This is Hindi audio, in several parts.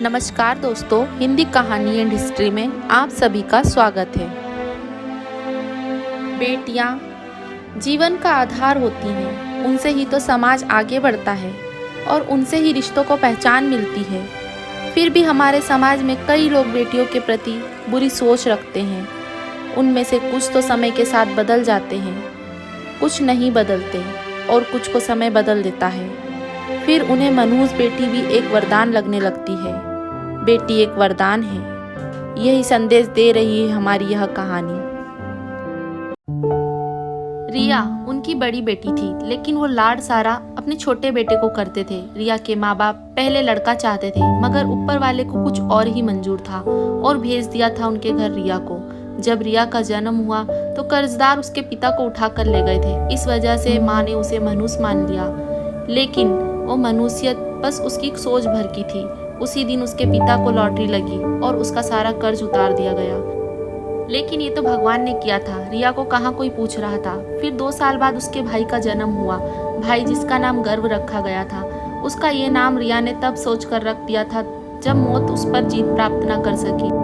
नमस्कार दोस्तों, हिंदी कहानी एंड हिस्ट्री में आप सभी का स्वागत है। बेटियां जीवन का आधार होती हैं, उनसे ही तो समाज आगे बढ़ता है और उनसे ही रिश्तों को पहचान मिलती है। फिर भी हमारे समाज में कई लोग बेटियों के प्रति बुरी सोच रखते हैं। उनमें से कुछ तो समय के साथ बदल जाते हैं, कुछ नहीं बदलते और कुछ को समय बदल देता है। फिर उन्हें मनहूस बेटी भी एक वरदान लगने लगती है। बेटी एक वरदान है, यही संदेश दे रही है हमारी यह कहानी। रिया उनकी बड़ी बेटी थी, लेकिन वो लाड सारा अपने छोटे बेटे को करते थे। रिया के माँ बाप पहले लड़का चाहते थे, मगर ऊपर वाले को कुछ और ही मंजूर था और भेज दिया था उनके घर रिया को। जब रिया का जन्म हुआ तो कर्जदार उसके पिता को उठा कर ले गए थे। इस वजह से माँ ने उसे मनहूस मान लिया, लेकिन वो मनहूसियत बस उसकी सोच भर की थी। उसी दिन उसके पिता को लॉटरी लगी और उसका सारा कर्ज उतार दिया गया। लेकिन ये तो भगवान ने किया था, रिया को कहाँ कोई पूछ रहा था। फिर 2 साल बाद उसके भाई का जन्म हुआ। भाई जिसका नाम गर्व रखा गया था। उसका ये नाम रिया ने तब सोच कर रख दिया था जब मौत उस पर जीत प्राप्त न कर सकी।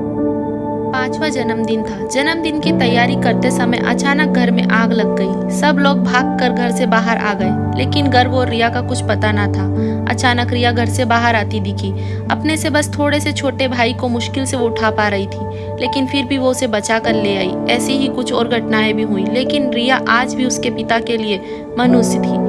5वां जन्मदिन था। जन्मदिन की तैयारी करते समय अचानक घर में आग लग गई। सब लोग भागकर घर से बाहर आ गए, लेकिन गर्व और रिया का कुछ पता न था। अचानक रिया घर से बाहर आती दिखी। अपने से बस थोड़े से छोटे भाई को मुश्किल से वो उठा पा रही थी, लेकिन फिर भी वो उसे बचा कर ले आई। ऐसी ही कुछ और घटनाएं भी हुई, लेकिन रिया आज भी उसके पिता के लिए मनुष्य थी।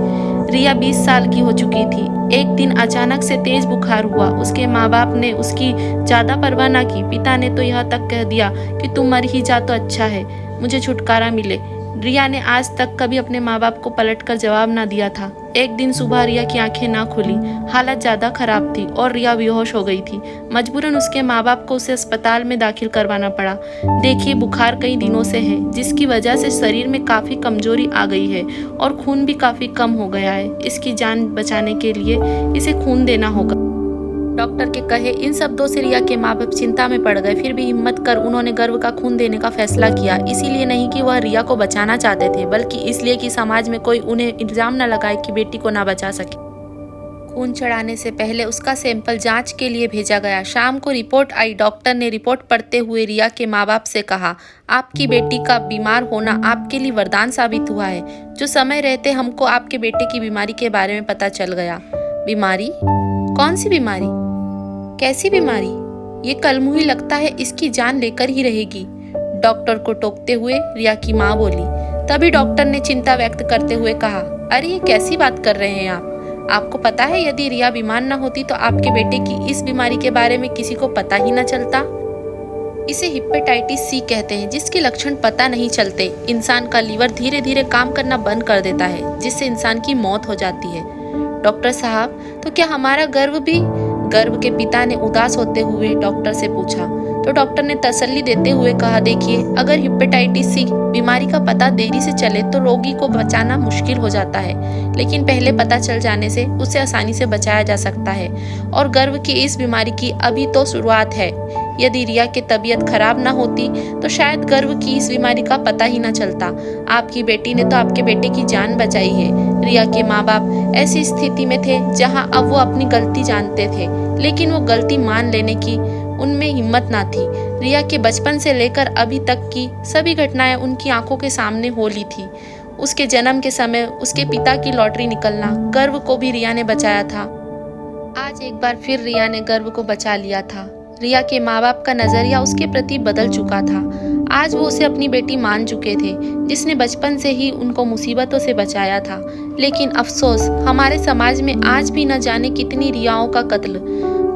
रिया 20 साल की हो चुकी थी। एक दिन अचानक से तेज बुखार हुआ। उसके माँ बाप ने उसकी ज्यादा परवाह न की। पिता ने तो यह तक कह दिया कि तू मर ही जा तो अच्छा है, मुझे छुटकारा मिले। रिया ने आज तक कभी अपने माँ बाप को पलटकर जवाब न दिया था। एक दिन सुबह रिया की आंखें ना खुली। हालत ज्यादा खराब थी और रिया बेहोश हो गई थी। मजबूरन उसके माँ बाप को उसे अस्पताल में दाखिल करवाना पड़ा। देखिए, बुखार कई दिनों से है, जिसकी वजह से शरीर में काफी कमजोरी आ गई है और खून भी काफी कम हो गया है। इसकी जान बचाने के लिए इसे खून देना होगा। डॉक्टर के कहे इन शब्दों से रिया के माँ बाप चिंता में पड़ गए। फिर भी हिम्मत कर उन्होंने गर्व का खून देने का फैसला किया। इसीलिए नहीं कि वह रिया को बचाना चाहते थे, बल्कि इसलिए कि समाज में कोई उन्हें इल्जाम न लगाए कि बेटी को ना बचा सके। खून चढ़ाने से पहले उसका सैंपल जांच के लिए भेजा गया। शाम को रिपोर्ट आई। डॉक्टर ने रिपोर्ट पढ़ते हुए रिया के माँ बाप से कहा, आपकी बेटी का बीमार होना आपके लिए वरदान साबित हुआ है। जो समय रहते हमको आपके बेटे की बीमारी के बारे में पता चल गया। बीमारी? कौन सी बीमारी? कैसी बीमारी? ये कलमुही लगता है इसकी जान लेकर ही रहेगी। डॉक्टर को टोकते हुए रिया की माँ बोली। तभी डॉक्टर ने चिंता व्यक्त करते हुए कहा, अरे ये कैसी बात कर रहे हैं आप? आपको पता है यदि रिया बीमार न होती तो आपके बेटे की इस बीमारी के बारे में किसी को पता ही न चलता। इसे हेपेटाइटिस सी कहते हैं, जिसके लक्षण पता नहीं चलते। इंसान का लीवर धीरे धीरे काम करना बंद कर देता है, जिससे इंसान की मौत हो जाती है। डॉक्टर साहब, तो क्या हमारा गर्व भी? गर्व के पिता ने उदास होते हुए डॉक्टर से पूछा। तो डॉक्टर ने तसल्ली देते हुए कहा, देखिए, अगर हेपेटाइटिस सी बीमारी का पता देरी से चले तो रोगी को बचाना मुश्किल हो जाता है, लेकिन पहले पता चल जाने से उसे आसानी से बचाया जा सकता है। और गर्व की इस बीमारी की अभी तो शुरुआत है। यदि रिया की तबीयत खराब ना होती तो शायद गर्व की इस बीमारी का पता ही ना चलता। आपकी बेटी ने तो आपके बेटे की जान बचाई है। रिया के माँ बाप ऐसी स्थिति में थे जहां अब वो अपनी गलती जानते थे, लेकिन वो गलती मान लेने की उनमें हिम्मत ना थी। रिया के बचपन से लेकर अभी तक की सभी घटनाएं उनकी आंखों के सामने हो ली थी। उसके जन्म के समय उसके पिता की लॉटरी निकलना, गर्व को भी रिया ने बचाया था। आज एक बार फिर रिया ने गर्व को बचा लिया था। रिया के माँ बाप का नजरिया उसके प्रति बदल चुका था। आज वो उसे अपनी बेटी मान चुके थे, जिसने बचपन से ही उनको मुसीबतों से बचाया था। लेकिन अफसोस, हमारे समाज में आज भी न जाने कितनी रियाओं का कत्ल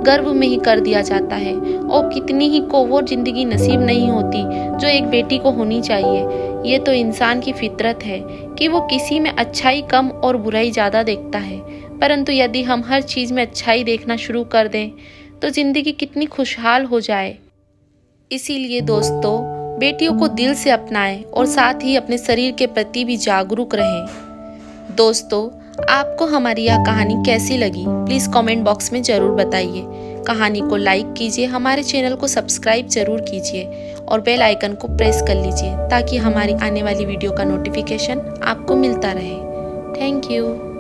गर्व में ही कर दिया जाता है, और कितनी ही को वो जिंदगी नसीब नहीं होती जो एक बेटी को होनी चाहिए। ये तो इंसान की फितरत है कि वो किसी में अच्छाई कम और बुराई ज्यादा देखता है। परंतु यदि हम हर चीज में अच्छाई देखना शुरू कर दें तो जिंदगी कितनी खुशहाल हो जाए। इसीलिए दोस्तों, बेटियों को दिल से अपनाएं और साथ ही अपने शरीर के प्रति भी जागरूक रहें। दोस्तों, आपको हमारी यह कहानी कैसी लगी प्लीज कमेंट बॉक्स में जरूर बताइए। कहानी को लाइक कीजिए, हमारे चैनल को सब्सक्राइब जरूर कीजिए और बेल आइकन को प्रेस कर लीजिए ताकि हमारी आने वाली वीडियो का नोटिफिकेशन आपको मिलता रहे। Thank you.